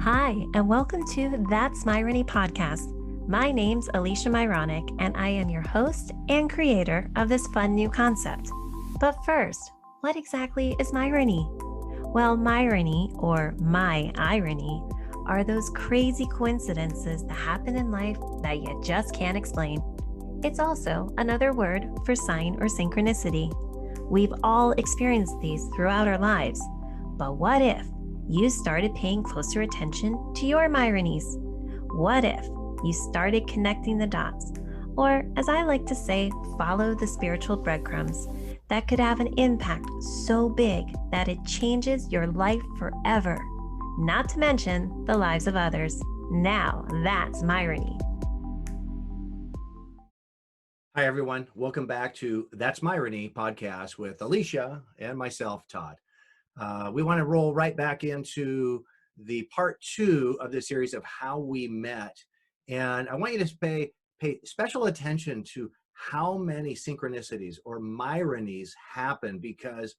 Hi, and welcome to That's Myrony podcast. My name's Alysha Myronuk, and I am your host and creator of this fun new concept. But first, what exactly is Myrony? Well, Myrony, or my irony, are those crazy coincidences that happen in life that you just can't explain. It's also another word for sign or synchronicity. We've all experienced these throughout our lives. But what if you started paying closer attention to your Myronies? What if you started connecting the dots, or as I like to say, follow the spiritual breadcrumbs that could have an impact so big that it changes your life forever, not to mention the lives of others. Now that's Myrony. Hi, everyone. Welcome back to That's Myrony podcast with Alysha and myself, Todd. We want to roll right back into the part 2 of this series of how we met. And I want you to pay special attention to how many synchronicities or Myronies happen, because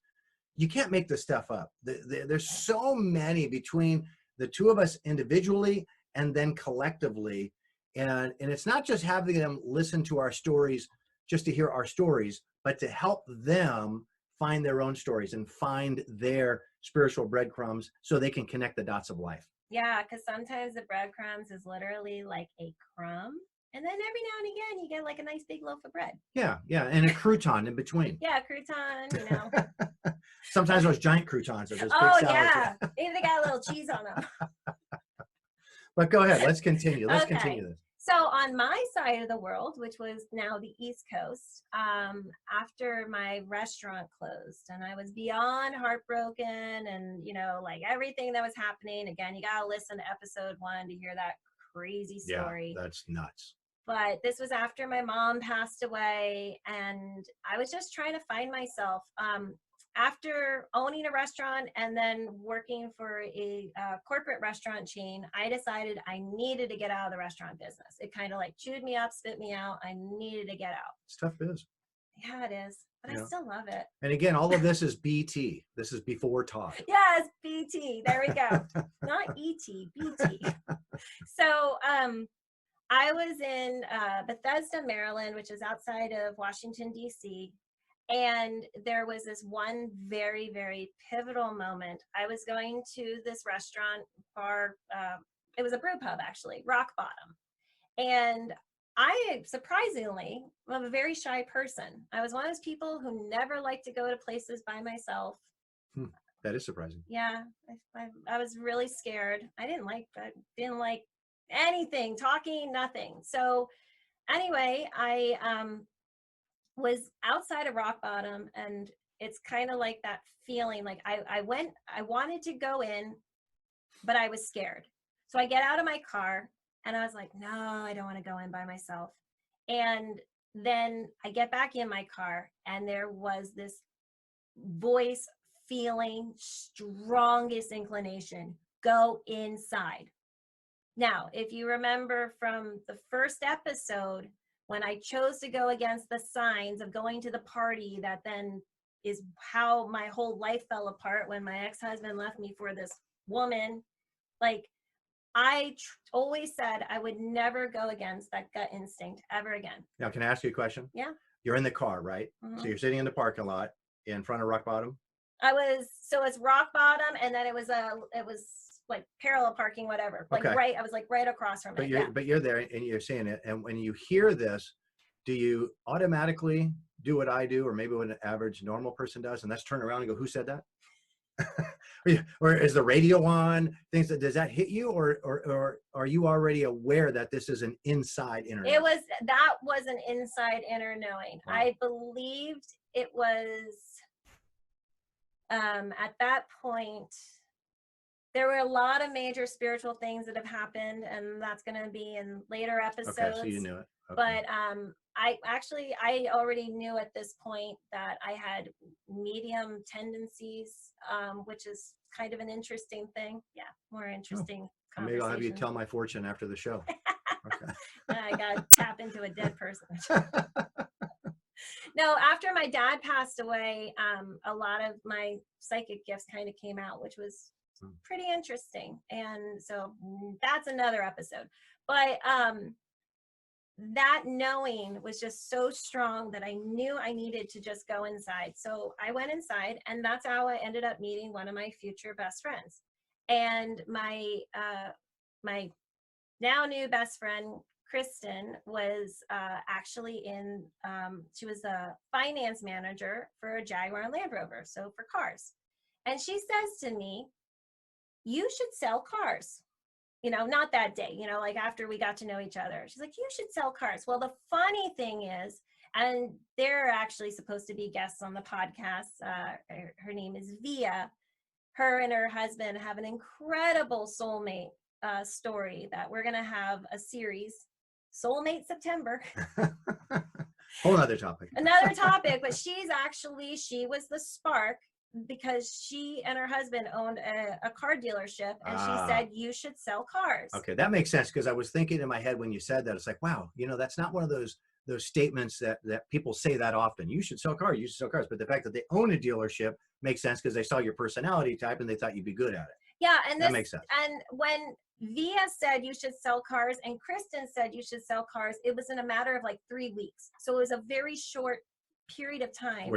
you can't make this stuff up. There's so many between the two of us individually and then collectively. And it's not just having them listen to our stories just to hear our stories, but to help them find their own stories and find their spiritual breadcrumbs so they can connect the dots of life. Yeah, because sometimes the breadcrumbs is literally like a crumb. And then every now and again, you get like a nice big loaf of bread. Yeah, and a crouton in between. Yeah, crouton, Sometimes those giant croutons are just big Oh, salads. yeah. Maybe they got a little cheese on them. But go ahead. Let's continue. Let's Okay. continue this. So on my side of the world, which was now the East Coast, after my restaurant closed and I was beyond heartbroken and, like everything that was happening, again, you got to listen to episode 1 to hear that crazy story. Yeah, that's nuts. But this was after my mom passed away and I was just trying to find myself. After owning a restaurant and then working for a corporate restaurant chain, I decided I needed to get out of the restaurant business. It kind of like chewed me up, spit me out. I needed to get out. It's tough biz. Yeah, it is. But I still love it. And again, all of this is BT. This is before Todd. Yes, BT. There we go. Not ET, BT. So I was in Bethesda, Maryland, which is outside of Washington, D.C., and there was this one very, very pivotal moment. I was going to this restaurant bar. It was a brew pub, actually, Rock Bottom. And I, surprisingly, am a very shy person. I was one of those people who never liked to go to places by myself. That is surprising. Yeah, I was really scared. I didn't like anything, talking, nothing. So anyway, I was outside of Rock Bottom, and it's kind of like that feeling like I wanted to go in, but I was scared. So I get out of my car and I was like, no, I don't want to go in by myself. And then I get back in my car and there was this voice, feeling, strongest inclination, go inside. Now, if you remember from the first episode, when I chose to go against the signs of going to the party, that then is how my whole life fell apart when my ex-husband left me for this woman. Like, I always said I would never go against that gut instinct ever again. Now, can I ask you a question? Yeah. You're in the car, right? Mm-hmm. So you're sitting in the parking lot in front of Rock Bottom? It's Rock Bottom, and then it was like parallel parking, whatever. Like I was like right across from it. But you're there and you're seeing it. And when you hear this, do you automatically do what I do, or maybe what an average normal person does, and that's turn around and go, who said that? Or is the radio on? Does that hit you, or are you already aware that this is an inside inner knowing? That was an inside inner knowing. Wow. I believed it was at that point. There were a lot of major spiritual things that have happened, and that's going to be in later episodes. Okay, so you knew it. Okay. But I already knew at this point that I had medium tendencies, which is kind of an interesting thing. Yeah, more interesting. Maybe I'll have you tell my fortune after the show. Okay. I got to tap into a dead person. No, after my dad passed away, a lot of my psychic gifts kind of came out, which was pretty interesting. And so that's another episode. But that knowing was just so strong that I knew I needed to just go inside. So I went inside, and that's how I ended up meeting one of my future best friends. And my my now new best friend, Kristen, was actually she was a finance manager for a Jaguar and Land Rover, so for cars. And she says to me, you should sell cars. Not that day, like after we got to know each other. She's like, you should sell cars. Well, the funny thing is, and they're actually supposed to be guests on the podcast. Her name is Via. Her and her husband have an incredible soulmate story that we're going to have a series, Soulmate September. Whole other topic. Another topic, but she was the spark, because she and her husband owned a car dealership, and she said, you should sell cars. Okay, that makes sense, because I was thinking in my head when you said that, it's like, wow, that's not one of those statements that people say that often. You should sell cars, you should sell cars. But the fact that they own a dealership makes sense, because they saw your personality type and they thought you'd be good at it. Yeah, and that makes sense. And when Via said you should sell cars and Kristen said you should sell cars, it was in a matter of like 3 weeks. So it was a very short period of time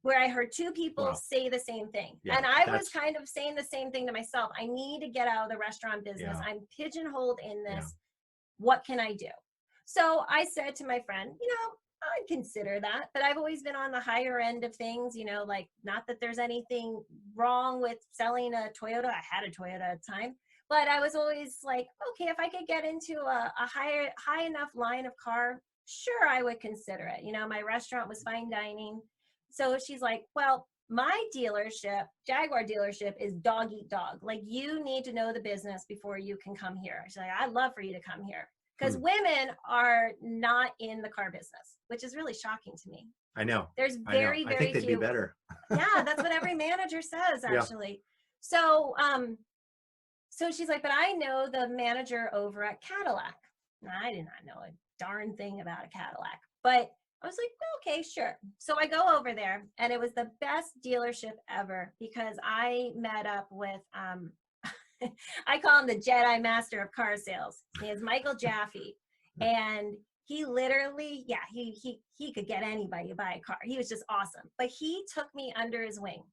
where I heard two people say the same thing. Yeah, and I was kind of saying the same thing to myself. I need to get out of the restaurant business. Yeah. I'm pigeonholed in this. Yeah. What can I do? So I said to my friend, I'd consider that, but I've always been on the higher end of things, like, not that there's anything wrong with selling a Toyota. I had a Toyota at the time, but I was always like, okay, if I could get into a high enough line of car, sure, I would consider it. My restaurant was fine dining. So she's like, well, my dealership, Jaguar dealership, is dog eat dog. Like, you need to know the business before you can come here. She's like, I'd love for you to come here. Because women are not in the car business, which is really shocking to me. I know. There's very, very few. I think they'd be better. Yeah, that's what every manager says, actually. Yeah. So she's like, but I know the manager over at Cadillac. And I did not know a darn thing about a Cadillac, but I was like, well, okay, sure. So I go over there, and it was the best dealership ever, because I met up with, I call him the Jedi Master of car sales. He is Michael Jaffe, and he literally, he could get anybody to buy a car. He was just awesome, but he took me under his wing.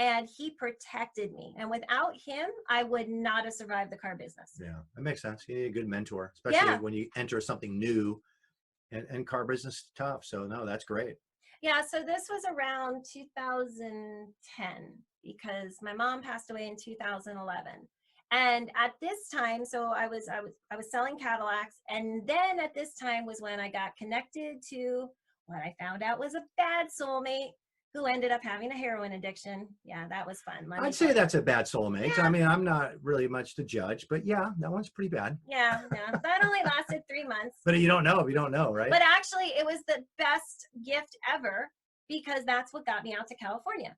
And he protected me. And without him, I would not have survived the car business. Yeah, that makes sense. You need a good mentor, especially when you enter something new, and car business is tough. So no, that's great. Yeah, so this was around 2010, because my mom passed away in 2011. And at this time, so I was selling Cadillacs. And then at this time was when I got connected to what I found out was a bad soulmate, who ended up having a heroin addiction. Yeah, that was fun. I'd say that's a bad soulmate. Yeah. I mean, I'm not really much to judge, but yeah, that one's pretty bad. Yeah. That only lasted 3 months. But you don't know if you don't know, right? But actually, it was the best gift ever, because that's what got me out to California.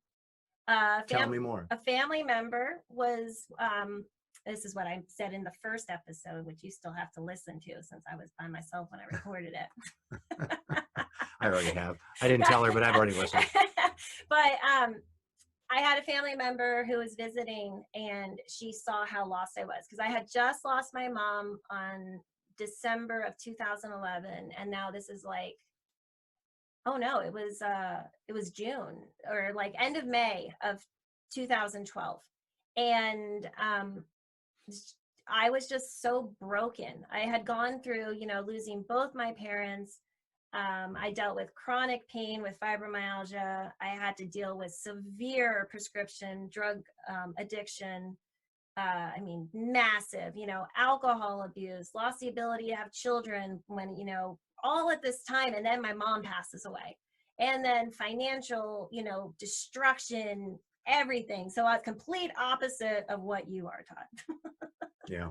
Tell me more. A family member was, this is what I said in the first episode, which you still have to listen to, since I was by myself when I recorded it. I already have. I didn't tell her, but I've already listened. But I had a family member who was visiting, and she saw how lost I was, because I had just lost my mom on December of 2011, and now this is like, oh no, it was June, or like end of May of 2012, and I was just so broken. I had gone through, losing both my parents. I dealt with chronic pain with fibromyalgia. I had to deal with severe prescription drug addiction. Massive, alcohol abuse, lost the ability to have children when, all at this time. And then my mom passes away. And then financial, destruction, everything. So I was complete opposite of what you are, Todd. Yeah.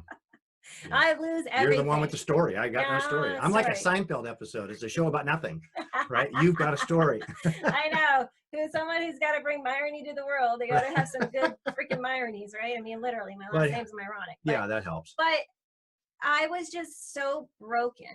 Yeah. I lose everything. You're the one with the story. I got no story. I'm like a Seinfeld episode. It's a show about nothing, right? You've got a story. I know. Who's someone who's got to bring Myrony to the world. They got to have some good freaking Myronies, right? I mean, literally, my last name's Myronic. Yeah, that helps. But I was just so broken,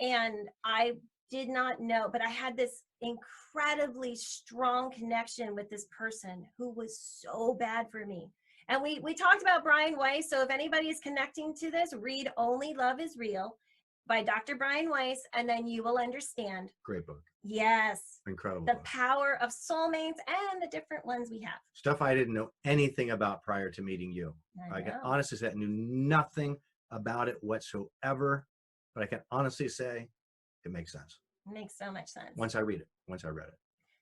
and I did not know, but I had this incredibly strong connection with this person who was so bad for me. And we talked about Brian Weiss. So if anybody is connecting to this, read Only Love is Real by Dr. Brian Weiss, and then you will understand. Great book. Yes. Incredible The book. power of soulmates and the different ones we have. Stuff I didn't know anything about prior to meeting you. I can honestly say I knew nothing about it whatsoever, but I can honestly say it makes sense. It makes so much sense. Once I read it.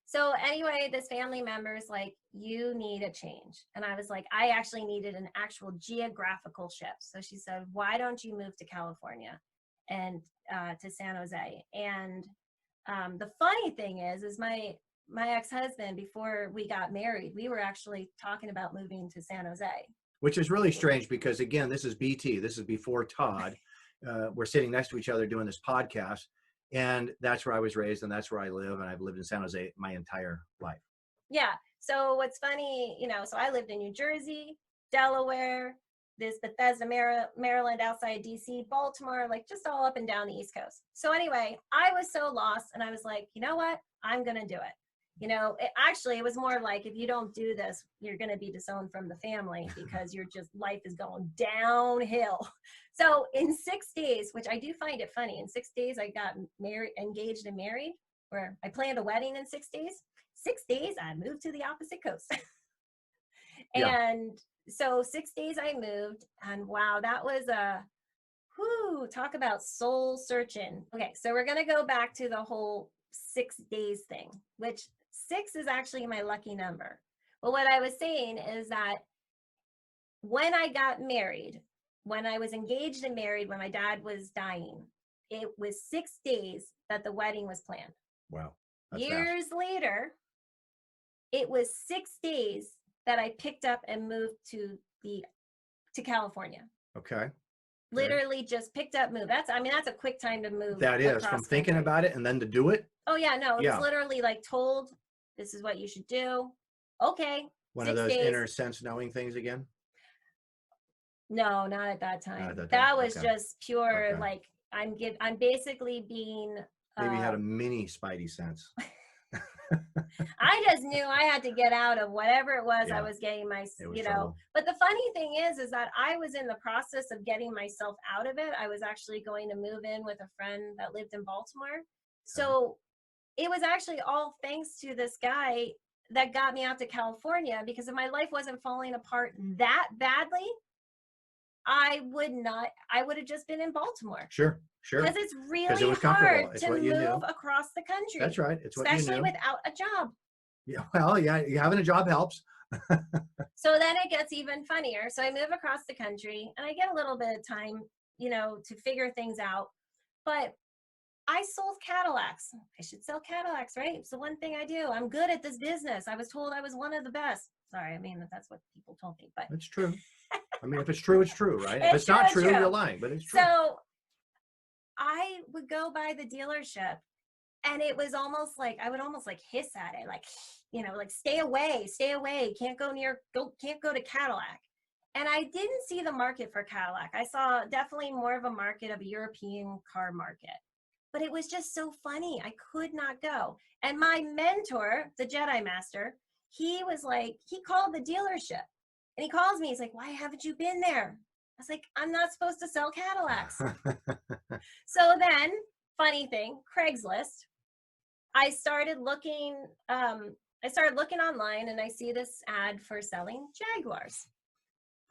So anyway, this family member is like, you need a change. And I was like, I actually needed an actual geographical shift. So she said, why don't you move to California and to San Jose? And the funny thing is my ex-husband, before we got married, we were actually talking about moving to San Jose. Which is really strange because, again, this is BT. This is before Todd. We're sitting next to each other doing this podcast. And that's where I was raised and that's where I live. And I've lived in San Jose my entire life. Yeah. So what's funny, so I lived in New Jersey, Delaware, this Bethesda, Maryland, outside DC, Baltimore, like just all up and down the East Coast. So anyway, I was so lost and I was like, you know what? I'm going to do it. It was more like, if you don't do this, you're going to be disowned from the family because life is going downhill. So in 6 days, which I do find it funny, in 6 days, I got engaged and married, where I planned a wedding in 6 days. 6 days, I moved to the opposite coast. And so 6 days I moved, and wow, that was talk about soul searching. Okay, so we're going to go back to the whole 6 days thing, which 6 is actually my lucky number. But what I was saying is that when I got married, when I was engaged and married, when my dad was dying, it was 6 days that the wedding was planned. Wow. Years later, it was 6 days that I picked up and moved to California. Okay. Literally just picked up, moved. That's a quick time to move. That is, from thinking about it and then to do it. Oh yeah, no, it was literally like told, this is what you should do. Okay. One of those inner sense knowing things again? No, not at that time. Not at that time. That was just pure, like, I'm basically being. Maybe you had a mini spidey sense. I just knew I had to get out of whatever it was I was getting trouble. But the funny thing is that I was in the process of getting myself out of it. I was actually going to move in with a friend that lived in Baltimore. So it was actually all thanks to this guy that got me out to California, because if my life wasn't falling apart that badly, I would have just been in Baltimore. Sure. Because it's really hard to move across the country. That's right. It's what you knew. Especially without a job. Yeah. Well, yeah, having a job helps. So then it gets even funnier. So I move across the country and I get a little bit of time, to figure things out. But I sold Cadillacs. I should sell Cadillacs, right? It's the one thing I do. I'm good at this business. I was told I was one of the best. Sorry, that's what people told me. But it's true. If it's true, it's true, right? If it's not true, you're lying, but it's true. So I would go by the dealership and it was almost like, I would almost like hiss at it, like, like stay away, can't go to Cadillac. And I didn't see the market for Cadillac. I saw definitely more of a market of a European car market, but it was just so funny. I could not go. And my mentor, the Jedi Master, he was like, he called the dealership and he calls me. He's like, why haven't you been there? I was like, I'm not supposed to sell Cadillacs. So then, funny thing, Craigslist, I started looking online and I see this ad for selling Jaguars.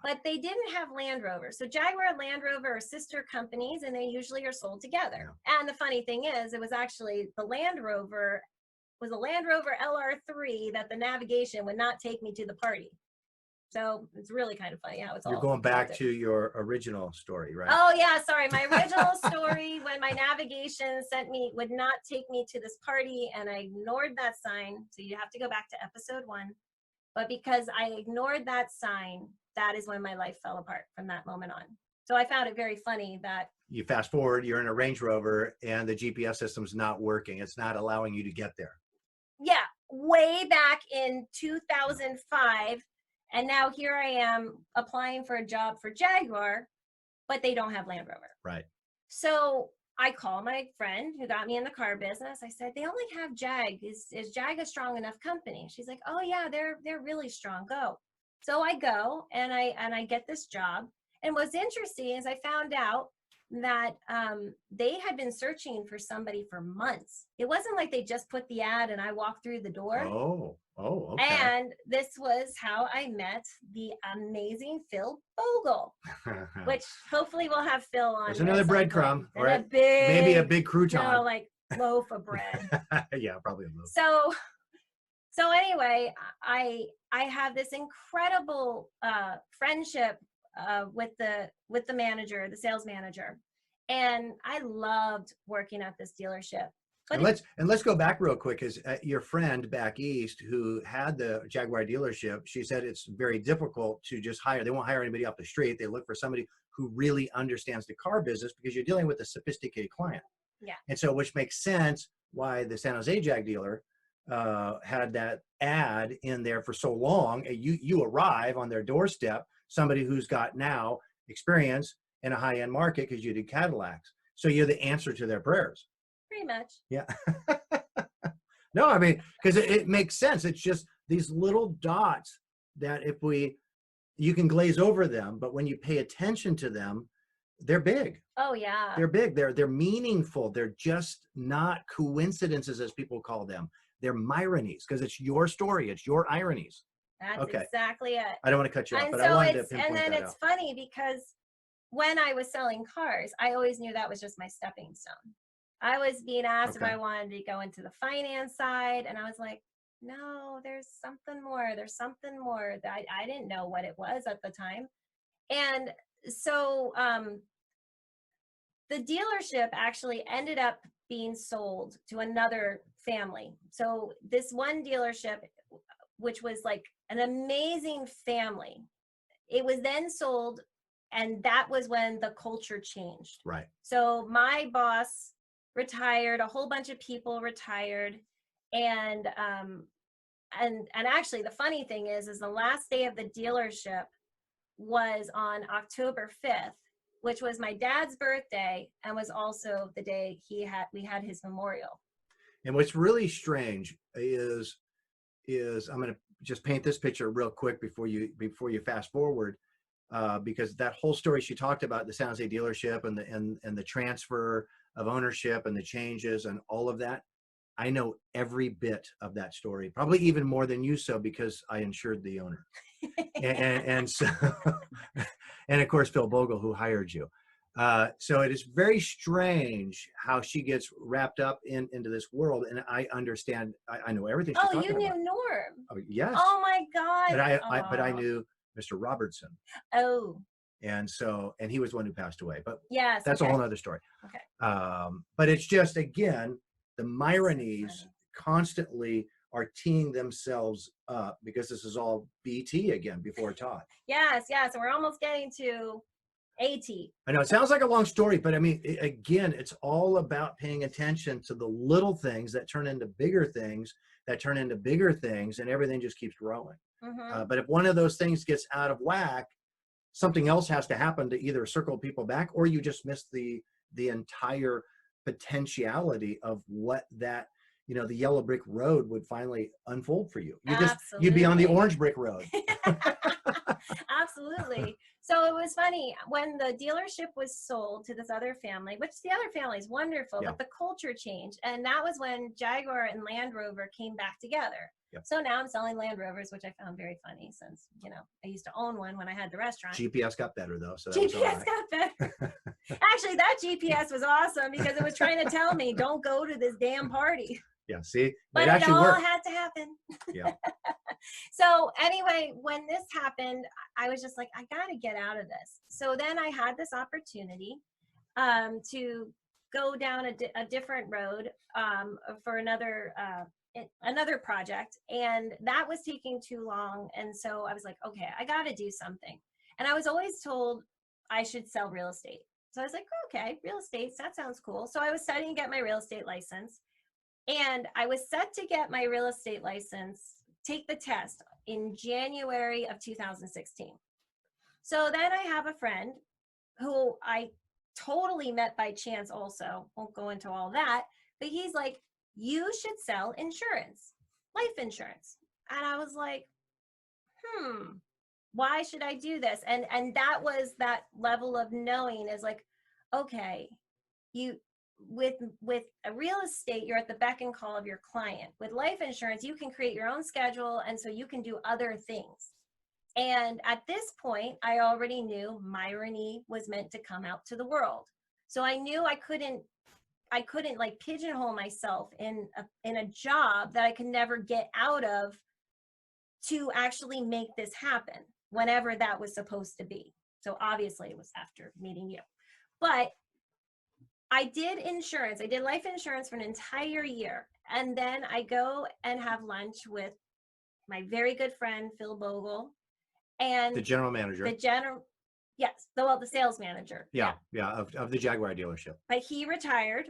But they didn't have Land Rover. So Jaguar and Land Rover are sister companies and they usually are sold together. Yeah. And the funny thing is, it was actually the Land Rover was a Land Rover LR3 that the navigation would not take me to the party. So it's really kind of funny how it's all. You're going back to your original story, right? Oh yeah, sorry. My original story, when my navigation would not take me to this party, and I ignored that sign. So you have to go back to episode 1. But because I ignored that sign, that is when my life fell apart from that moment on. So I found it very funny that you fast forward, you're in a Range Rover and the GPS system's not working. It's not allowing you to get there. Yeah, way back in 2005. And now here I am applying for a job for Jaguar, but they don't have Land Rover. Right. So I call my friend who got me in the car business. I said, they only have Jag. Is Jag a strong enough company? She's like, oh yeah, they're really strong. Go. So I go and I get this job. And what's interesting is I found out that they had been searching for somebody for months. It wasn't like they just put the ad and I walked through the door. Okay. And this was how I met the amazing Phil Bogle, which hopefully we'll have Phil on. There's here another at some breadcrumb, point. or And a big, maybe a big crouton. no, like loaf of bread. Yeah, probably a loaf. So anyway, I have this incredible friendship with the manager, the sales manager, and I loved working at this dealership. But let's go back real quick, because your friend back east who had the Jaguar dealership, she said it's very difficult to just hire. They won't hire anybody off the street. They look for somebody who really understands the car business, because you're dealing with a sophisticated client. Yeah. And so, which makes sense why the San Jose Jag dealer had that ad in there for so long. You arrive on their doorstep, somebody who's got now experience in a high-end market, because you did Cadillacs. So you're the answer to their prayers. pretty much. Yeah. No, I mean, because it makes sense. It's just these little dots that you can glaze over them, but when you pay attention to them, they're big. Oh yeah. They're big. They're meaningful. They're just not coincidences, as people call them. They're Myronies, because it's your story. It's your ironies. That's Okay. exactly it. I don't want to cut you off, And but so I wanted to it's, pinpoint and then that it's out. funny because when I was selling cars, I always knew that was just my stepping stone. I was being asked if Okay. I wanted to go into the finance side, and I was like, no, there's something more. There's something more that I didn't know what it was at the time. And so the dealership actually ended up being sold to another family. So this one dealership, which was like an amazing family, it was then sold, and that was when the culture changed. Right. So my boss retired, a whole bunch of people retired, and actually the funny thing is the last day of the dealership was on October 5th, which was my dad's birthday and was also the day we had his memorial. And what's really strange is I'm going to just paint this picture real quick before you fast forward, because that whole story she talked about, the San Jose dealership and the transfer of ownership and the changes and all of that, I know every bit of that story, probably even more than you, so because I insured the owner. and so and of course Phil Bogle, who hired you. So it is very strange how she gets wrapped up into this world, and I understand. I know everything she's talking about. You knew Norm. Oh, yes. Oh my God. But I knew Mr. Robertson. Oh. And he was the one who passed away. But yes, that's a whole other story. Okay. But it's just, again, the Myronies constantly are teeing themselves up, because this is all BT again before Todd. Yes. We're almost getting to AT. I know it sounds like a long story, but I mean, again, it's all about paying attention to the little things that turn into bigger things, that turn into bigger things, and everything just keeps growing. Mm-hmm. But if one of those things gets out of whack, something else has to happen to either circle people back, or you just miss the entire potentiality of what that, the yellow brick road would finally unfold for you. You'd be on the orange brick road. Absolutely. So it was funny when the dealership was sold to this other family, which the other family is wonderful, but the culture changed. And that was when Jaguar and Land Rover came back together. Yep. So now I'm selling Land Rovers, which I found very funny since, I used to own one when I had the restaurant. GPS got better though. So GPS got better. Actually, that GPS was awesome because it was trying to tell me, don't go to this damn party. Yeah, see? But it all had to happen. Yeah. So anyway, when this happened, I was just like, I got to get out of this. So then I had this opportunity to go down a different road for another project. And that was taking too long. And so I was like, okay, I got to do something. And I was always told I should sell real estate. So I was like, okay, real estate, that sounds cool. So I was studying to get my real estate license. And I was set to get my real estate license, take the test in January of 2016. So then I have a friend who I totally met by chance also, won't go into all that, but he's like, you should sell insurance, life insurance. And I was like, why should I do this? And that was that level of knowing is like, okay, you with a real estate, you're at the beck and call of your client. With life insurance, you can create your own schedule, and so you can do other things. And at this point, I already knew Myrony was meant to come out to the world. So I knew I couldn't like pigeonhole myself in a job that I could never get out of to actually make this happen whenever that was supposed to be. So obviously it was after meeting you. But I did insurance. I did life insurance for an entire year. And then I go and have lunch with my very good friend, Phil Bogle, and The general manager. Yes, the sales manager. Yeah. Of the Jaguar dealership. But he retired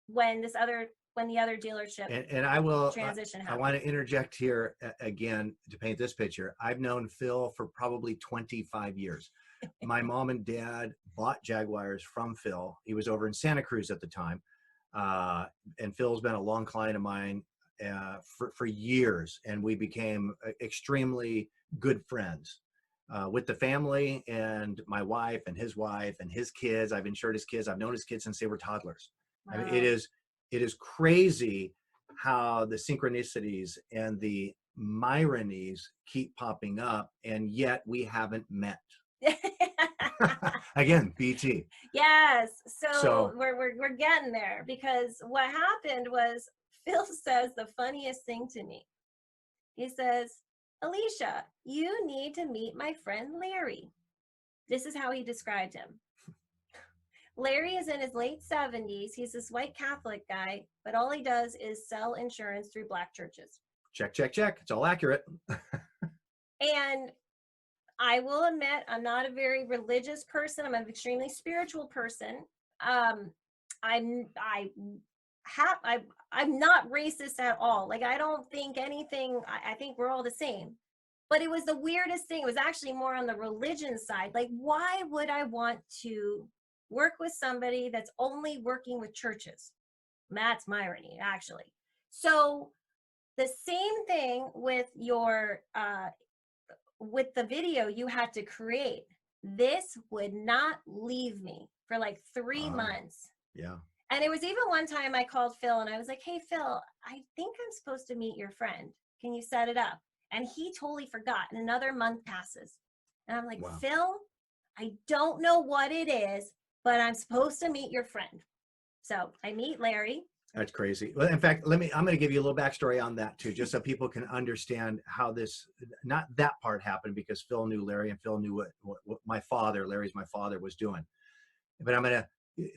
when the other dealership And I will transition I happened. want to interject here again to paint this picture. I've known Phil for probably 25 years. My mom and dad bought Jaguars from Phil. He was over in Santa Cruz at the time. And Phil's been a long client of mine for years. And we became extremely good friends with the family and my wife and his kids. I've insured his kids. I've known his kids since they were toddlers. Wow. I mean, it is crazy how the synchronicities and the Myronies keep popping up, and yet we haven't met. Again, BT. Yes. So we're getting there, because what happened was Phil says the funniest thing to me. He says, Alysha, you need to meet my friend Larry. This is how he described him. Larry is in his late 70s. He's this white Catholic guy, but all he does is sell insurance through black churches. Check, check, check. It's all accurate. And I will admit, I'm not a very religious person. I'm an extremely spiritual person. I'm not racist at all. Like, I don't think anything, I think we're all the same. But it was the weirdest thing. It was actually more on the religion side. Like, why would I want to work with somebody that's only working with churches? That's Myrony, actually. So the same thing with your, with the video you had to create. This would not leave me for like 3 months. Yeah. And it was even one time I called Phil and I was like, hey, Phil, I think I'm supposed to meet your friend. Can you set it up? And he totally forgot. And another month passes. And I'm like, wow. Phil, I don't know what it is, but I'm supposed to meet your friend. So I meet Larry. That's crazy. Well, in fact, I'm going to give you a little backstory on that too, just so people can understand how this, not that part happened, because Phil knew Larry and Phil knew what my father, Larry's my father, was doing. But I'm going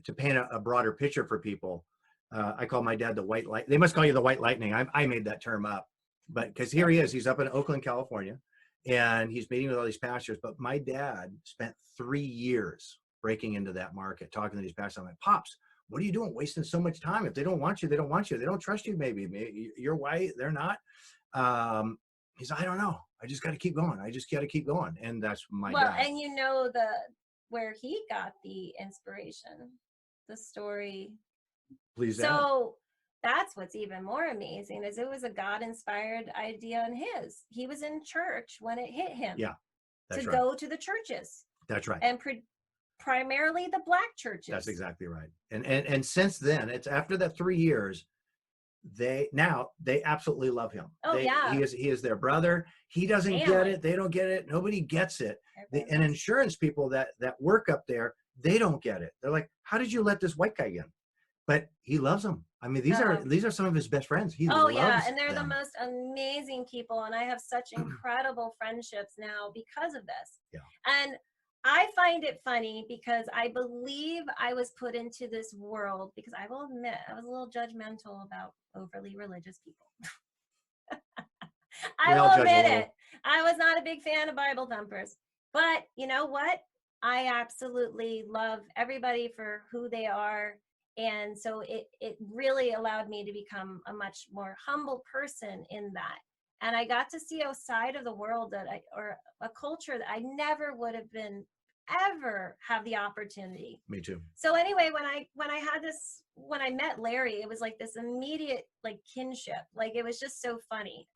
to paint a broader picture for people. I call my dad the white light. They must call you the white lightning. I made that term up, but because here he is, he's up in Oakland, California, and he's meeting with all these pastors. But my dad spent 3 years breaking into that market, talking to these pastors. I'm like, Pops, what are you doing? Wasting so much time. If they don't want you, they don't want you. They don't trust you. Maybe you're white, they're not. He's like, I don't know. I just got to keep going. I just got to keep going. And that's my dad. Well, and you know where he got the inspiration, the story. Please. So that's what's even more amazing, is it was a God-inspired idea in his. He was in church when it hit him. Yeah, to go to the churches. That's right. And primarily the black churches. That's exactly right. And since then, it's after that 3 years, they absolutely love him. Oh, yeah. He is their brother. He doesn't get it. They don't get it. Nobody gets it. And insurance people that work up there, they don't get it. They're like, how did you let this white guy in? But he loves them. I mean, these are some of his best friends. He loves and they're them. the most amazing people, and I have such incredible friendships now because of this. Yeah. And I find it funny because I believe I was put into this world because I will admit I was a little judgmental about overly religious people. I will admit it. I was not a big fan of Bible thumpers. But you know what? I absolutely love everybody for who they are. And so it really allowed me to become a much more humble person in that. And I got to see a side of the world or a culture that I never would have been ever have the opportunity. Me too. So anyway, when I met Larry, it was like this immediate like kinship. Like, it was just so funny.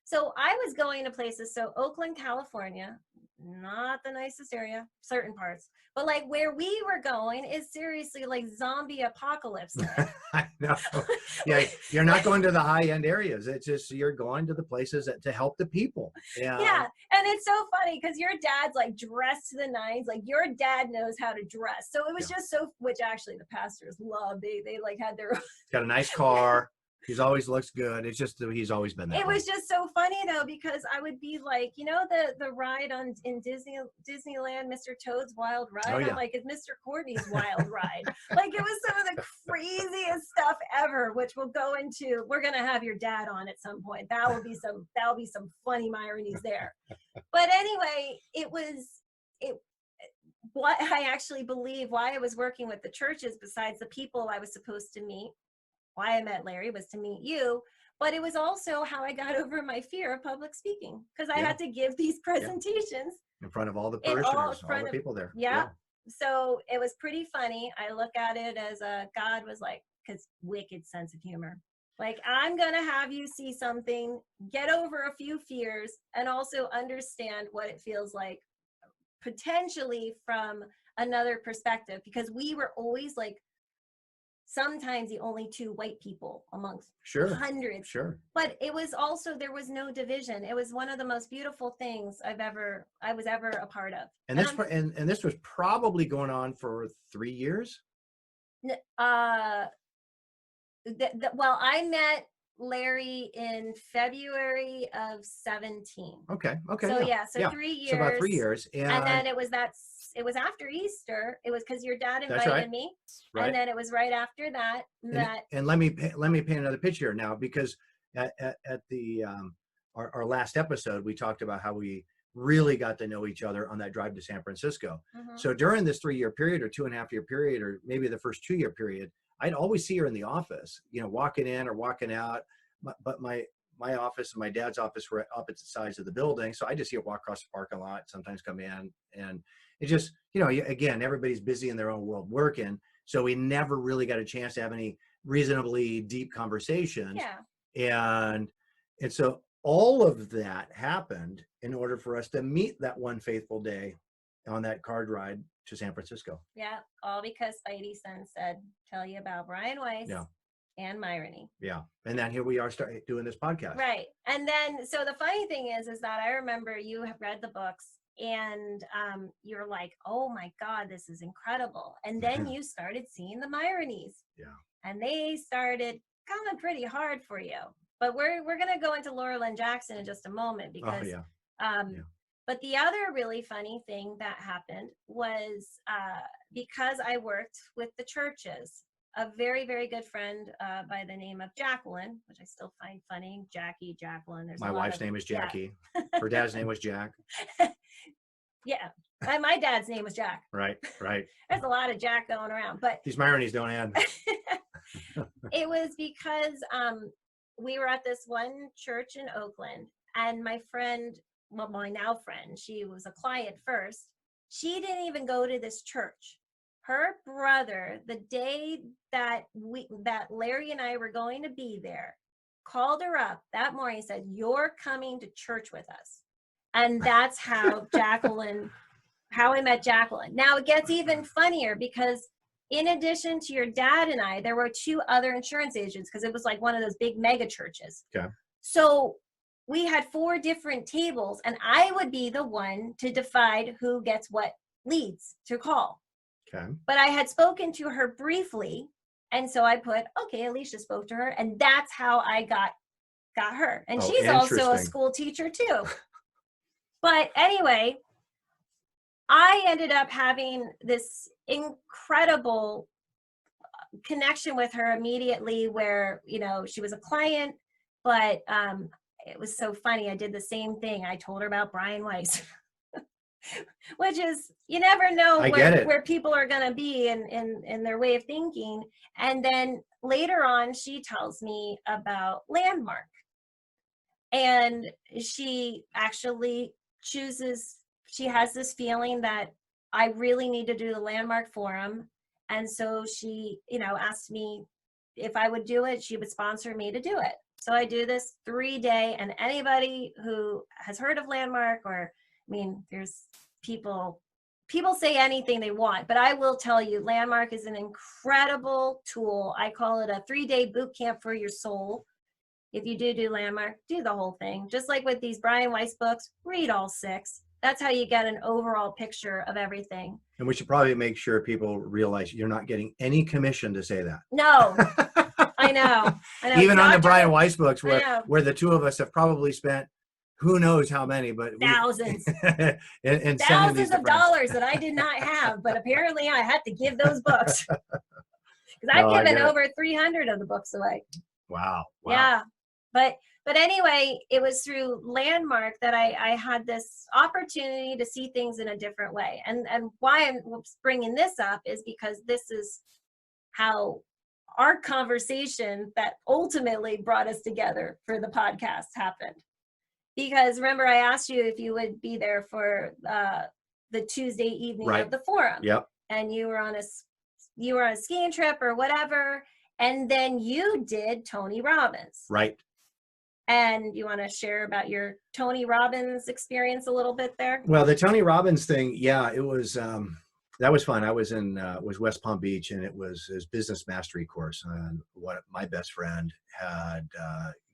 So I was going to places. So Oakland, California, not the nicest area, certain parts, but like where we were going is seriously like zombie apocalypse land. I know. Yeah, you're not going to the high end areas. It's just you're going to the places to help the people. Yeah, and it's so funny because your dad's like dressed to the nines. Like your dad knows how to dress, so it was just so. Which actually the pastors love. They like had their. He's got a nice car. He's always looks good. It's just that he's always been that It way. was just so funny though, because I would be like, you know, the ride in Disneyland, Mr. Toad's Wild Ride. Oh, yeah. I'm like, it's Mr. Courtney's Wild Ride. Like it was some of the craziest stuff ever, which we'll go into. We're gonna have your dad on at some point. That'll be some funny Myronies there. But anyway, what I actually believe why I was working with the churches, besides the people I was supposed to meet, why I met Larry was to meet you, but it was also how I got over my fear of public speaking, because I had to give these presentations in front of all the parishioners, all the people there. Yeah. So it was pretty funny. I look at it as God was like, because wicked sense of humor. Like, I'm going to have you see something, get over a few fears, and also understand what it feels like potentially from another perspective, because we were always like sometimes the only two white people amongst hundreds. Sure. But it was also, there was no division. It was one of the most beautiful things I was ever a part of. And this was probably going on for 3 years. Well, I met Larry in February of 17. Okay. So yeah, 3 years. So about 3 years. And then it was after Easter. It was because your dad invited me. Right. And then it was right after that. And let me paint another picture now, because at the our last episode, we talked about how we really got to know each other on that drive to San Francisco. Mm-hmm. So during this 3 year period or 2.5 year period, or maybe the first 2 year period, I'd always see her in the office, walking in or walking out. But my office and my dad's office were at opposite sides of the building. So I just see her walk across the parking lot, sometimes come in, and it just, again, everybody's busy in their own world working. So we never really got a chance to have any reasonably deep conversations. Yeah. And so all of that happened in order for us to meet that one faithful day on that car ride to San Francisco. Yeah. All because Spidey Sense said, tell you about Brian Weiss. Yeah. And Myrony. Yeah. And then here we are doing this podcast. Right. And then, so the funny thing is that I remember you have read the books and you're like, oh my God, this is incredible. And then you started seeing the Myronies. Yeah. And they started coming pretty hard for you. But we're going to go into Laura Lynn Jackson in just a moment, because but the other really funny thing that happened was because I worked with the churches, a very, very good friend by the name of Jacqueline, which I still find funny. Jacqueline. My wife's name is Jackie. Yeah. Her dad's name was Jack. Yeah. My dad's name was Jack. Right. There's a lot of Jack going around. But these Myronies don't end. It was because we were at this one church in Oakland, and my friend, well, my now friend, she was a client first. She didn't even go to this church. Her brother, the day that Larry and I were going to be there, called her up that morning and said, "You're coming to church with us." And that's how how I met Jacqueline. Now it gets even funnier, because in addition to your dad and I, there were 2 other insurance agents, because it was like one of those big mega churches. Okay. So we had 4 different tables, and I would be the one to decide who gets what leads to call. Okay. But I had spoken to her briefly, and so I put, okay, Alysha spoke to her, and that's how I got her. And she's also a school teacher too. But anyway, I ended up having this incredible connection with her immediately, where, she was a client, but it was so funny. I did the same thing. I told her about Brian Weiss. Which is, you never know where people are going to be in their way of thinking. And then later on, she tells me about Landmark. And she actually she has this feeling that I really need to do the Landmark Forum. And so she, asked me if I would do it. She would sponsor me to do it. So I do this 3-day, and anybody who has heard of Landmark, or, I mean, there's people say anything they want, but I will tell you, Landmark is an incredible tool. I call it a 3-day boot camp for your soul. If you do Landmark, do the whole thing. Just like with these Brian Weiss books, read all 6. That's how you get an overall picture of everything. And we should probably make sure people realize you're not getting any commission to say that. No, I know. Even on the Brian Weiss books, where the two of us have probably spent who knows how many, but thousands, and thousands of dollars that I did not have, but apparently I had to give those books because I've given over 300 of the books away. Wow. Yeah, but anyway, it was through Landmark that I had this opportunity to see things in a different way. And why I'm bringing this up is because this is how our conversation that ultimately brought us together for the podcast happened. Because remember, I asked you if you would be there for the Tuesday evening of the forum. Yep. And you were on a skiing trip or whatever, and then you did Tony Robbins. Right. And you want to share about your Tony Robbins experience a little bit there? Well, the Tony Robbins thing, yeah, it was that was fun. I was in West Palm Beach, and it was his business mastery course. And my best friend had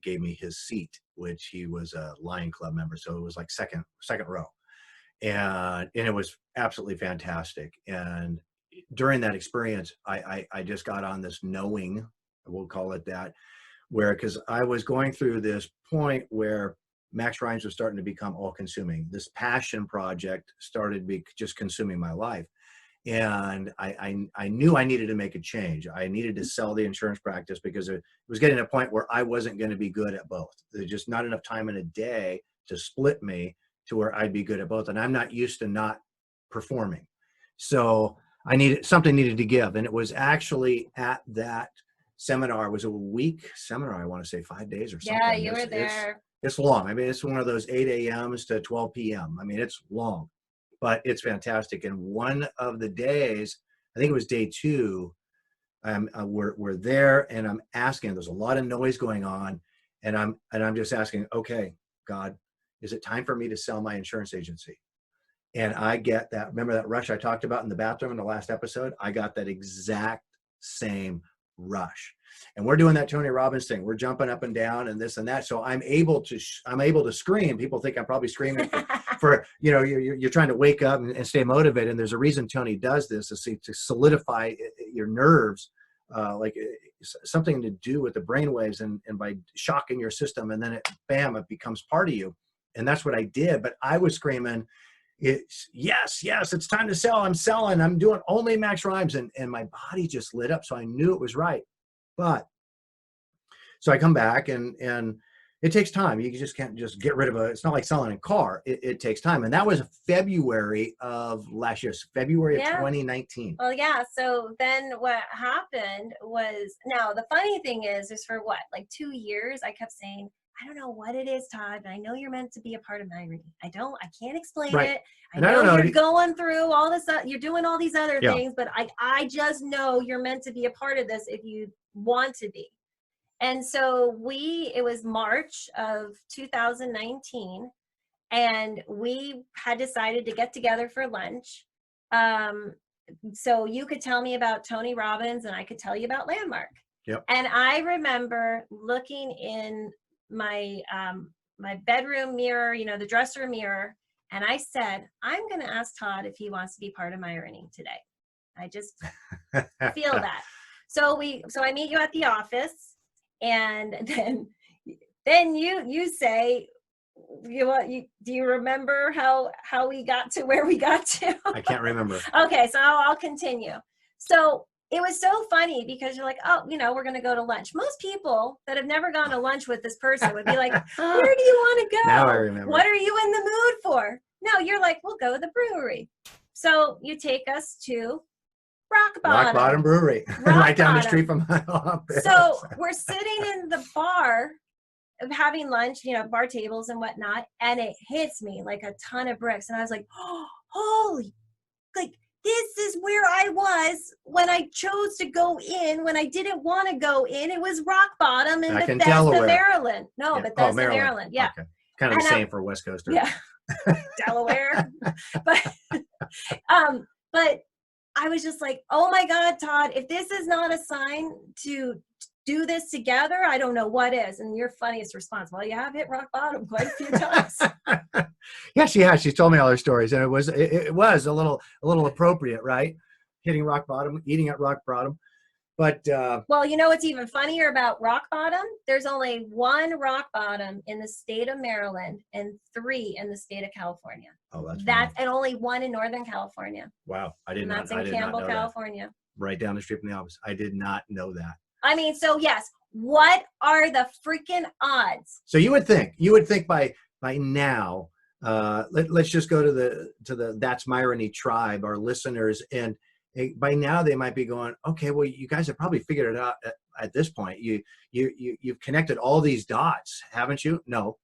gave me his seat, which he was a Lion Club member, so it was like second row, and it was absolutely fantastic. And during that experience, I just got on this knowing, we'll call it that, where, because I was going through this point where Max Rhymes was starting to become all-consuming. This passion project started just consuming my life. And I knew I needed to make a change. I needed to sell the insurance practice because it was getting to a point where I wasn't going to be good at both. There's just not enough time in a day to split me to where I'd be good at both. And I'm not used to not performing. So something needed to give. And it was actually at that seminar, it was a week seminar, I want to say 5 days or something. Yeah, you were there. It's long. I mean, it's one of those 8 a.m.s to 12 p.m. I mean, it's long, but it's fantastic. And one of the days, I think it was day 2, we're there, and I'm asking, there's a lot of noise going on, and I'm just asking, okay, God, is it time for me to sell my insurance agency? And I get that, remember that rush I talked about in the bathroom in the last episode? I got that exact same rush. And we're doing that Tony Robbins thing. We're jumping up and down and this and that. So I'm able to scream. People think I'm probably screaming for you're trying to wake up and stay motivated. And there's a reason Tony does this, to solidify your nerves, like something to do with the brain waves, and by shocking your system, and then it becomes part of you. And that's what I did. But I was screaming, yes, it's time to sell. I'm selling. I'm doing only Max Rhymes. And my body just lit up. So I knew it was right. But so I come back, and it takes time. You just can't just get rid of it's not like selling a car. It takes time. And that was February of last year, February of 2019. Well, yeah. So then what happened was, now the funny thing is for what, like 2 years, I kept saying, I don't know what it is, Todd, but I know you're meant to be a part of Myrony. I can't explain it. I know you're going through all this, you're doing all these other things, but I just know you're meant to be a part of this if you want to be. And so it was March of 2019, and we had decided to get together for lunch. So you could tell me about Tony Robbins, and I could tell you about Landmark. Yep. And I remember looking in my my bedroom mirror, the dresser mirror, and I said, I'm going to ask Todd if he wants to be part of Myrony today. I just feel that. So I meet you at the office, and then you say, do you remember how we got to where we got to? I can't remember. Okay, so I'll continue. So it was so funny because you're like, oh, we're going to go to lunch. Most people that have never gone to lunch with this person would be like, where do you want to go? Now I remember. What are you in the mood for? No, you're like, we'll go to the brewery. So you take us to Rock Bottom Brewery, right down the street from my office. So we're sitting in the bar having lunch, bar tables and whatnot, and it hits me like a ton of bricks. And I was like, oh, holy, like, this is where I was when I chose to go in, when I didn't want to go in. It was rock bottom in Back in Bethesda, Delaware. Maryland. No, Yeah. Bethesda, Oh, Maryland. Maryland. Yeah. Okay. Kind of the And same for West Coasters. Yeah. Delaware. But I was just like, oh my God, Todd, if this is not a sign to do this together, I don't know what is. And your funniest response, well, you have hit rock bottom quite a few times. Yeah, she has. She's told me all her stories, and it was a little appropriate, right? Hitting rock bottom, eating at rock bottom. But well, you know what's even funnier about rock bottom? There's only one rock bottom in the state of Maryland and 3 in the state of California. Oh, that's and only 1 in Northern California. Wow, I did not. That's in Campbell, California. Right down the street from the office. I did not know that. I mean, so yes, what are the freaking odds? So you would think by now, let's just go to the That's Myrony tribe, our listeners, and by now they might be going, okay, well, you guys have probably figured it out at this point. You've connected all these dots, haven't you? No.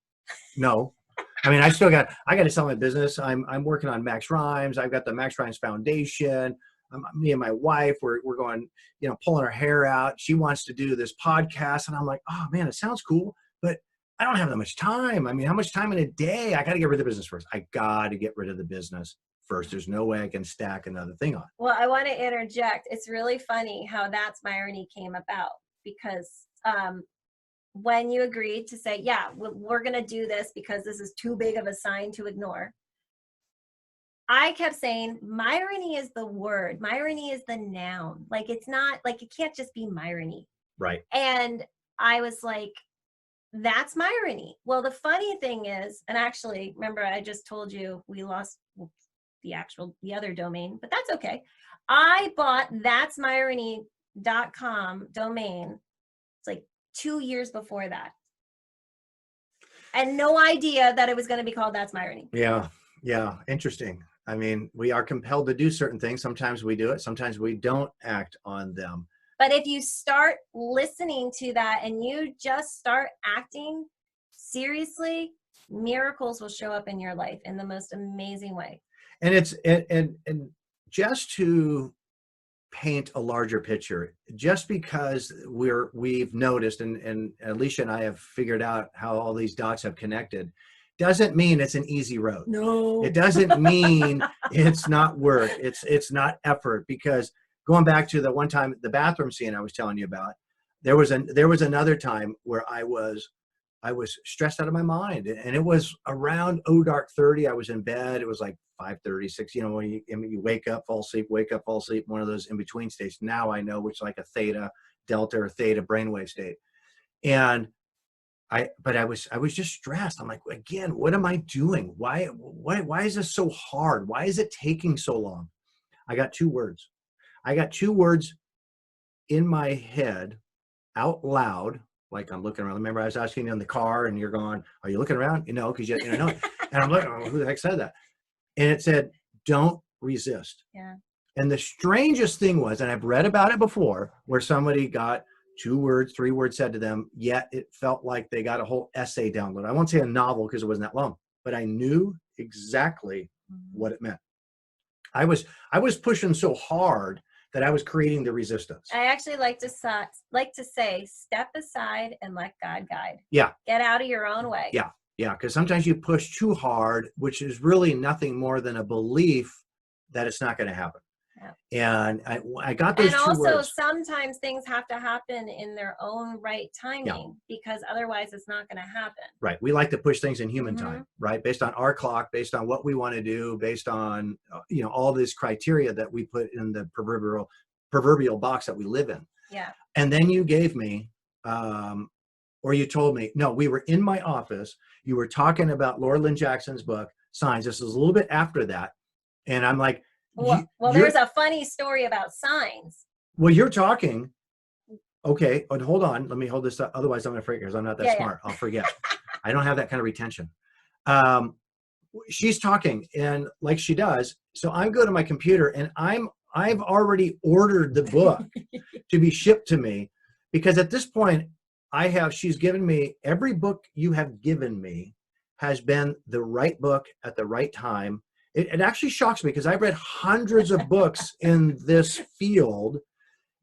I mean, I got to sell my business. I'm working on Max Rhymes. I've got the Max Rhymes Foundation. Me and my wife, we're going, pulling our hair out. She wants to do this podcast, and I'm like, oh man, it sounds cool, but I don't have that much time. I mean, how much time in a day? I got to get rid of the business first. I got to get rid of the business first. There's no way I can stack another thing on. Well, I want to interject. It's really funny how That's Myrony came about, because when you agreed to say, yeah, we're going to do this because this is too big of a sign to ignore, I kept saying, Myrony is the word. Myrony is the noun. Like, it's not, like, it can't just be Myrony. Right. And I was like, that's Myrony. Well, the funny thing is, and actually, remember, I just told you we lost the other domain, but that's okay. I bought that'smyrony.com domain. It's like 2 years before that. And no idea that it was going to be called That's Myrony. Yeah. Interesting. I mean, we are compelled to do certain things. Sometimes we do it. Sometimes we don't act on them. But if you start listening to that and you just start acting seriously, miracles will show up in your life in the most amazing way. And it's and just to paint a larger picture, just because we've noticed and Alysha and I have figured out how all these dots have connected, doesn't mean it's an easy road. No. It doesn't mean it's not work. It's not effort. Because going back to the one time, the bathroom scene I was telling you about, there was another time where I was stressed out of my mind, and it was around dark 30. I was in bed. It was like 5:30, 6. When you wake up, fall asleep, wake up, fall asleep. One of those in between states. Now I know which, like a theta, delta, or theta brainwave state. And I was just stressed. I'm like, again, what am I doing? Why is this so hard? Why is it taking so long? I got 2 words. I got 2 words in my head out loud. Like, I'm looking around. Remember, I was asking you in the car, and you're going, are you looking around? Because you know. And I'm looking, oh, who the heck said that? And it said, don't resist. Yeah. And the strangest thing was, and I've read about it before, where somebody got 2 words, 3 words said to them, yet it felt like they got a whole essay download. I won't say a novel because it wasn't that long, but I knew exactly what it meant. I was pushing so hard that I was creating the resistance. I actually like to say, step aside and let God guide. Yeah. Get out of your own way. Yeah. Because sometimes you push too hard, which is really nothing more than a belief that it's not going to happen. Yeah. And I got those 2 words. And also, sometimes things have to happen in their own right timing, because otherwise it's not going to happen. Right. We like to push things in human time, right? Based on our clock, based on what we want to do, based on, all this criteria that we put in the proverbial box that we live in. Yeah. And then you gave me, or you told me, no, we were in my office. You were talking about Laura Lynn Jackson's book, Signs. This was a little bit after that. And I'm like, well, there's a funny story about signs. Well, you're talking. Okay, hold on. Let me hold this up. Otherwise, I'm going to forget, because I'm not that smart. I'll forget. I don't have that kind of retention. She's talking, and like she does. So I'm going to my computer, and I've already ordered the book to be shipped to me, because at this point, she's given me, every book you have given me has been the right book at the right time. it actually shocks me because I've read hundreds of books in this field,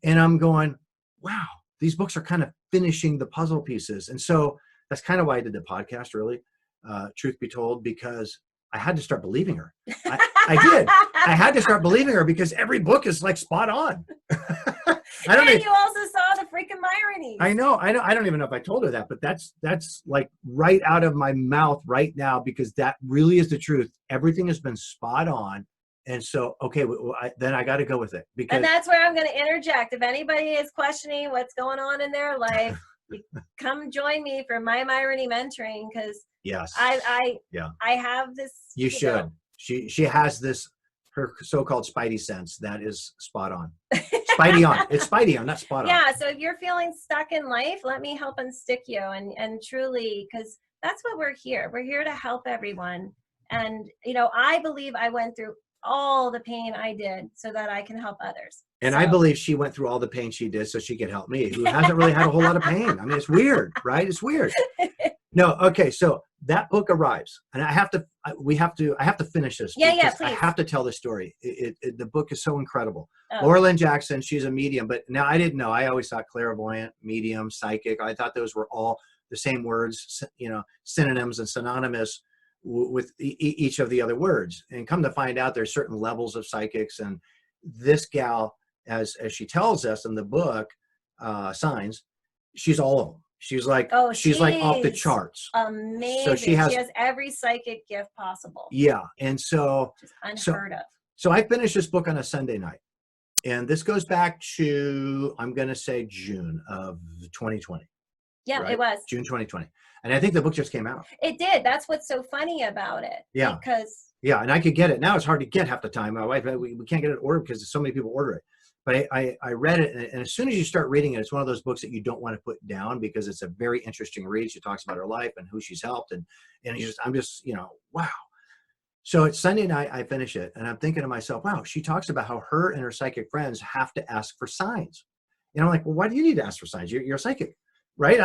and I'm going, wow, these books are kind of finishing the puzzle pieces. And so that's kind of why I did the podcast, really, truth be told, because I had to start believing her. I did. I had to start believing her because every book is like spot on. I don't and you also saw the freaking Myronies. I know. I don't even know if I told her that, but that's like right out of my mouth right now, because that really is the truth. Everything has been spot on. And so, okay, then I got to go with it. Because, and that's where I'm going to interject. If anybody is questioning what's going on in their life, you come join me for my Myrony mentoring, because yes, I have this. You should. Know. She has this, her so-called spidey sense that is spot on. Spidey on. It's spidey on, not spot on. Yeah. So if you're feeling stuck in life, let me help unstick you, and truly, because that's what we're here. We're here to help everyone. And I believe I went through all the pain I did so that I can help others. And I believe she went through all the pain she did so she could help me, who hasn't really had a whole lot of pain. I mean, it's weird, right? It's weird. No, okay. So that book arrives, and I have to finish this. Yeah, please. I have to tell the story. The book is so incredible. Oh. Laura Lynn Jackson, she's a medium, but now I didn't know. I always thought clairvoyant, medium, psychic. I thought those were all the same words, synonyms and synonymous with each of the other words. And come to find out, there's certain levels of psychics, and this gal, as she tells us in the book, Signs, she's all of them. She's like, she's like off the charts. Amazing. So she has every psychic gift possible. Yeah. And so, which is unheard of. So I finished this book on a Sunday night, and this goes back to, I'm going to say June of 2020. Yeah, right? It was June 2020. And I think the book just came out. It did. That's what's so funny about it. Yeah. And I could get it. Now it's hard to get half the time. My wife, we can't get it ordered because so many people order it. But I read it, and as soon as you start reading it, it's one of those books that you don't want to put down because it's a very interesting read. She talks about her life and who she's helped, and I'm just wow. So it's Sunday night, I finish it, and I'm thinking to myself, wow, she talks about how her and her psychic friends have to ask for signs. And I'm like, well, why do you need to ask for signs? You're psychic. Right?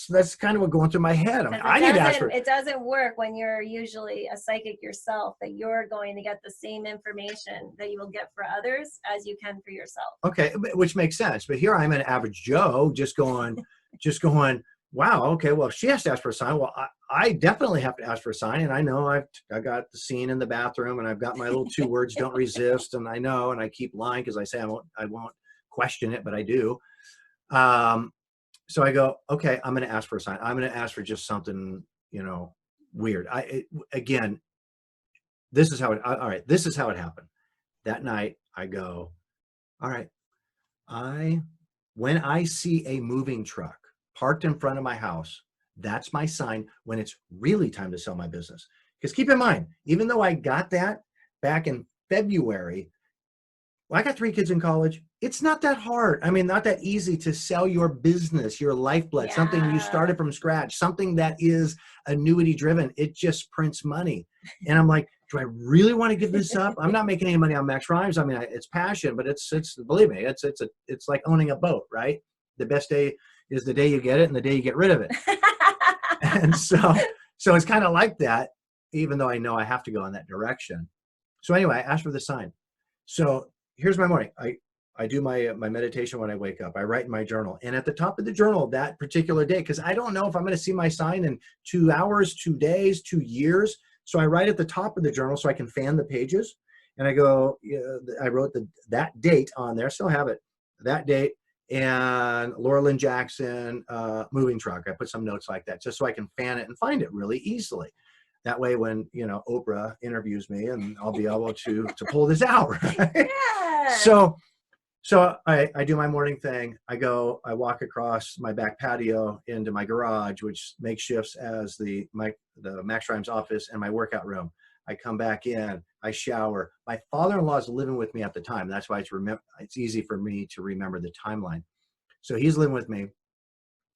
That's kind of what going through my head. I need to ask for. It doesn't work when you're usually a psychic yourself, that you're going to get the same information that you will get for others as you can for yourself. Okay, which makes sense. But here I'm an average Joe, just going, wow, okay, well, she has to ask for a sign. Well, I definitely have to ask for a sign. And I know I got the scene in the bathroom, and I've got my little 2 words, don't resist. And I know, and I keep lying because I say I won't question it, but I do. So I go, okay, I'm going to ask for a sign. I'm going to ask for just something, weird. Again, this is how it, all right, this is how it happened. That night I go, all right, when I see a moving truck parked in front of my house, that's my sign when it's really time to sell my business. Because keep in mind, even though I got that back in February, well, I got 3 kids in college. It's not that hard. I mean, not that easy to sell your business, your lifeblood, something you started from scratch, something that is annuity driven. It just prints money. And I'm like, do I really want to give this up? I'm not making any money on Max Rhymes. I mean, it's passion, but it's believe me, it's like owning a boat, right? The best day is the day you get it and the day you get rid of it. And so it's kind of like that, even though I know I have to go in that direction. So anyway, I asked for the sign. So here's my morning. I do my meditation when I wake up. I write in my journal. And at the top of the journal that particular day, because I don't know if I'm going to see my sign in 2 hours, 2 days, 2 years. So I write at the top of the journal so I can fan the pages. And I go, I wrote that date on there, still have it, that date, and Laura Lynn Jackson moving truck. I put some notes like that just so I can fan it and find it really easily. That way when, Oprah interviews me, and I'll be able to pull this out, right? Yeah. So I do my morning thing. I walk across my back patio into my garage, which makeshifts as the Max Rhymes office and my workout room. I come back in, I shower. My father-in-law is living with me at the time. That's why it's easy for me to remember the timeline. So he's living with me,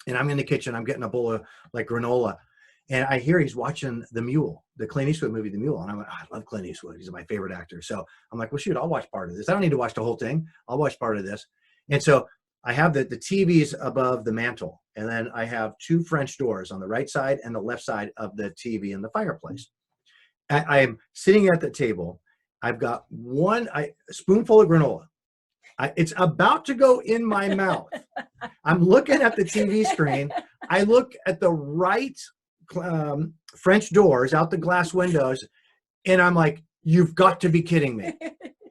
and I'm in the kitchen. I'm getting a bowl of like granola. And I hear he's watching The Mule, the Clint Eastwood movie, The Mule. And I'm like, I love Clint Eastwood. He's my favorite actor. So I'm like, well, shoot, I'll watch part of this. I don't need to watch the whole thing. I'll watch part of this. And so I have the TVs above the mantle. And then I have 2 French doors on the right side and the left side of the TV and the fireplace. I'm sitting at the table, I've got a spoonful of granola. It's about to go in my mouth. I'm looking at the TV screen. I look at the right French doors out the glass windows, and I'm like, you've got to be kidding me.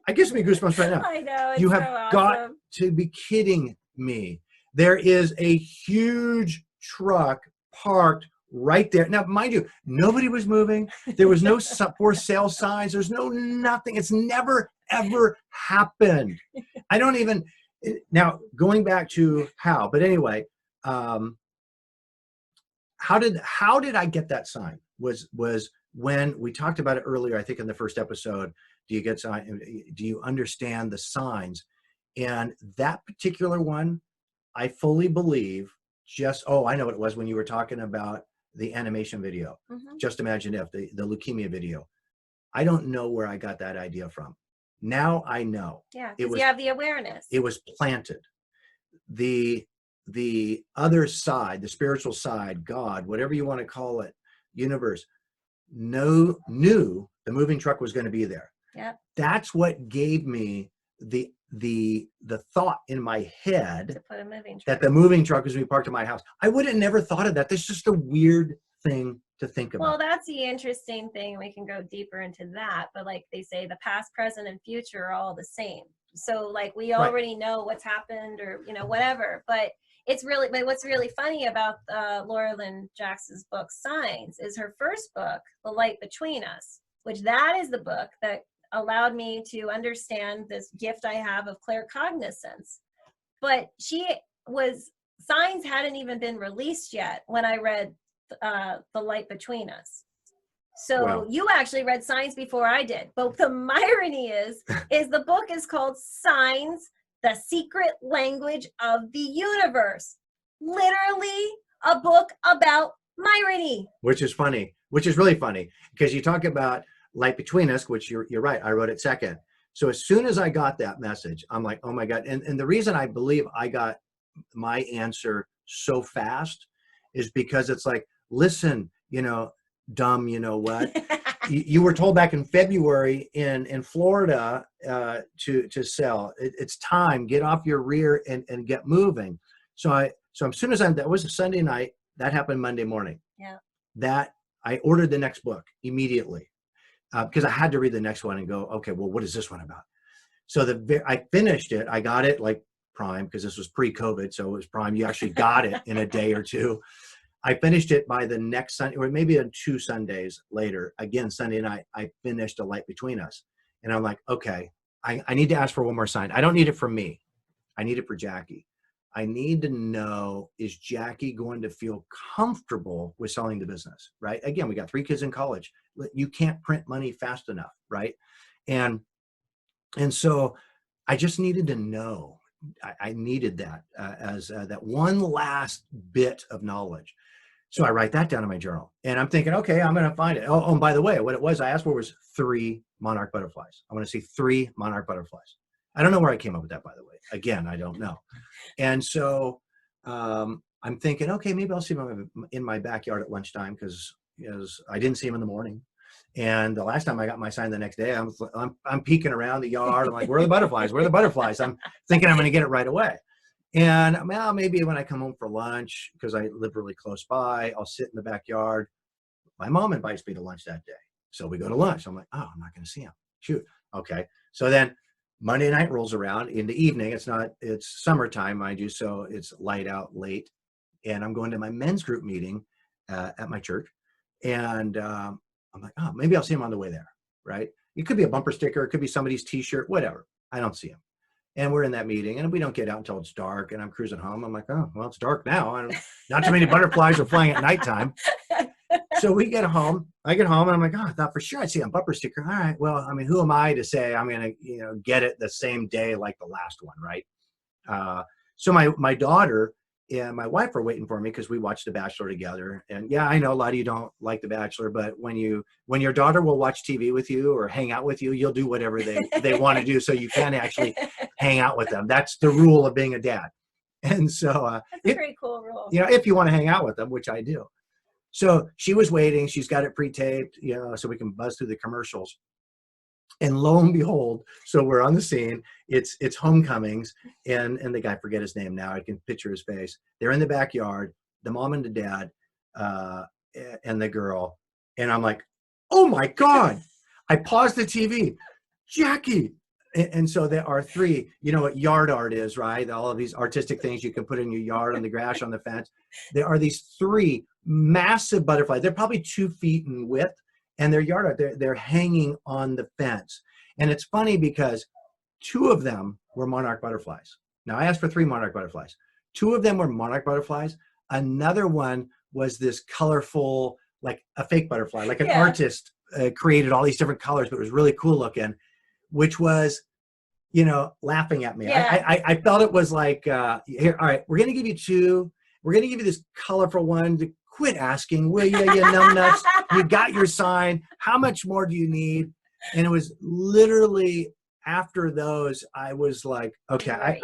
I gives me goosebumps right now. I know. It's You have so awesome. got to be kidding me. There is a huge truck parked right there. Now, mind you, nobody was moving. There was no for sale signs. There's no nothing. It's never, ever happened. I don't even, now going back to how, but anyway, how did I get that sign was when we talked about it earlier, I think in the first episode, do you understand the signs? And that particular one, I fully believe I know what it was when you were talking about the animation video. Mm-hmm. Just imagine if the leukemia video. I don't know where I got that idea from. Now I know. Yeah, because you have the awareness. It was planted. The other side, the spiritual side, God, whatever you want to call it, universe, knew the moving truck was going to be there. Yeah. That's what gave me the thought in my head to put a moving truck. that the moving truck was going to be parked at my house. I would have never thought of that. That's just a weird thing to think about. Well, that's the interesting thing. We can go deeper into that, but like they say, the past, present, and future are all the same. So like we already know what's happened, or whatever. But what's really funny about Laura Lynn Jackson's book Signs is her first book, The Light Between Us, which that is the book that allowed me to understand this gift I have of claircognizance. But Signs hadn't even been released yet when I read The Light Between Us. So you actually read Signs before I did. But the irony is the book is called Signs, The Secret Language of the Universe. Literally a book about Myrony. Which is really funny, because you talk about Light Between Us, which you're right, I wrote it second. So as soon as I got that message, I'm like, oh my God. And the reason I believe I got my answer so fast is because it's like, listen, dumb, you know what? you were told back in February in Florida to sell. It's time, get off your rear and get moving. So as soon as that was a Sunday night, that happened Monday morning. Yeah. That I ordered the next book immediately. Because I had to read the next one and go, okay, well, what is this one about? So I finished it. I got it like Prime, because this was pre-COVID, so it was Prime. You actually got it in a day or two. I finished it by the next Sunday, or maybe 2 Sundays later. Again, Sunday night, I finished A Light Between Us. And I'm like, okay, I need to ask for one more sign. I don't need it for me. I need it for Jackie. I need to know, is Jackie going to feel comfortable with selling the business, right? Again, we got 3 kids in college. You can't print money fast enough, right? And so I just needed to know. I needed that as that one last bit of knowledge. So I write that down in my journal, and I'm thinking, okay, I'm going to find it. Oh, and by the way, what it was I asked for was 3 monarch butterflies. I want to see 3 monarch butterflies. I don't know where I came up with that, by the way. Again, I don't know. And so I'm thinking, okay, maybe I'll see them in my backyard at lunchtime, because I didn't see them in the morning. And the last time I got my sign the next day, I'm peeking around the yard. I'm like, where are the butterflies? Where are the butterflies? I'm thinking I'm going to get it right away. And well, maybe when I come home for lunch, because I live really close by, I'll sit in the backyard. My mom invites me to lunch that day. So we go to lunch. I'm like, oh, I'm not going to see him. Shoot. Okay. So then Monday night rolls around in the evening. It's summertime, mind you. So it's light out late. And I'm going to my men's group meeting at my church. And I'm like, oh, maybe I'll see him on the way there, right? It could be a bumper sticker. It could be somebody's t-shirt, whatever. I don't see him. And we're in that meeting, and we don't get out until it's dark, and I'm cruising home. I'm like, oh, well, it's dark now. Not too many butterflies are flying at nighttime. So we get home. I get home, and I'm like, oh, I thought for sure I'd see a bumper sticker. All right, well, I mean, who am I to say I'm going to get it the same day like the last one, right? So my daughter and my wife are waiting for me, because we watched The Bachelor together. And yeah, I know a lot of you don't like The Bachelor, but when your daughter will watch TV with you or hang out with you, you'll do whatever they want to do, so you can actually hang out with them. That's the rule of being a dad. And so that's a pretty cool rule. If you want to hang out with them, which I do. So she was waiting. She's got it pre-taped, so we can buzz through the commercials. And lo and behold, so we're on the scene. It's homecomings, and the guy, forget his name now. I can picture his face. They're in the backyard, the mom and the dad, and the girl. And I'm like, oh my God. I paused the TV. Jackie. And so there are three, you know what yard art is, right? All of these artistic things you can put in your yard, on the grass, on the fence. There are these three massive butterflies. They're probably 2 feet in width, and they're yard art. They're hanging on the fence. And it's funny because 2 of them were monarch butterflies. Now, I asked for 3 monarch butterflies. 2 of them were monarch butterflies. Another one was this colorful, like a fake butterfly, like an artist created all these different colors, but it was really cool looking, which was, you know, laughing at me. Yeah. I felt it was like, here, all right, we're going to give you 2. We're going to give you this colorful one. To quit asking, will you, you numbnuts? You got your sign. How much more do you need? And it was literally after those, I was like, okay,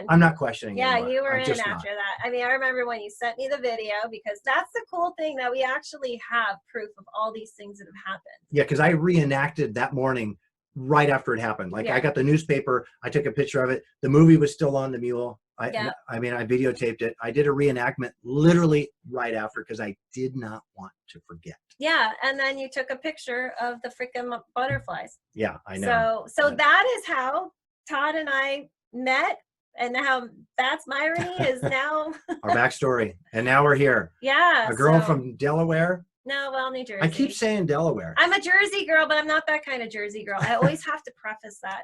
I'm not questioning anymore. You were in just after not. that. I mean, I remember when you sent me the video, because that's the cool thing, that we actually have proof of all these things that have happened. Yeah, because I reenacted that morning right after it happened. Like I got the newspaper, I took a picture of it. The movie was still on the mule. I mean, I videotaped it. I did a reenactment literally right after because I did not want to forget. Yeah, and then you took a picture of the freaking butterflies. Yeah, I know. So that is how Todd and I met, and how That's Myrony is now our backstory. And now we're here. Yeah. A girl from Delaware. No, well, New Jersey. I keep saying Delaware. I'm a Jersey girl, but I'm not that kind of Jersey girl. I always have to preface that.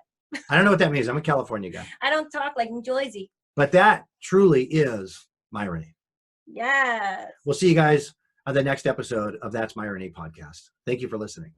I don't know what that means. I'm a California guy. I don't talk like New Jersey. But that truly is Myrony. Yes. We'll see you guys on the next episode of That's Myrony podcast. Thank you for listening.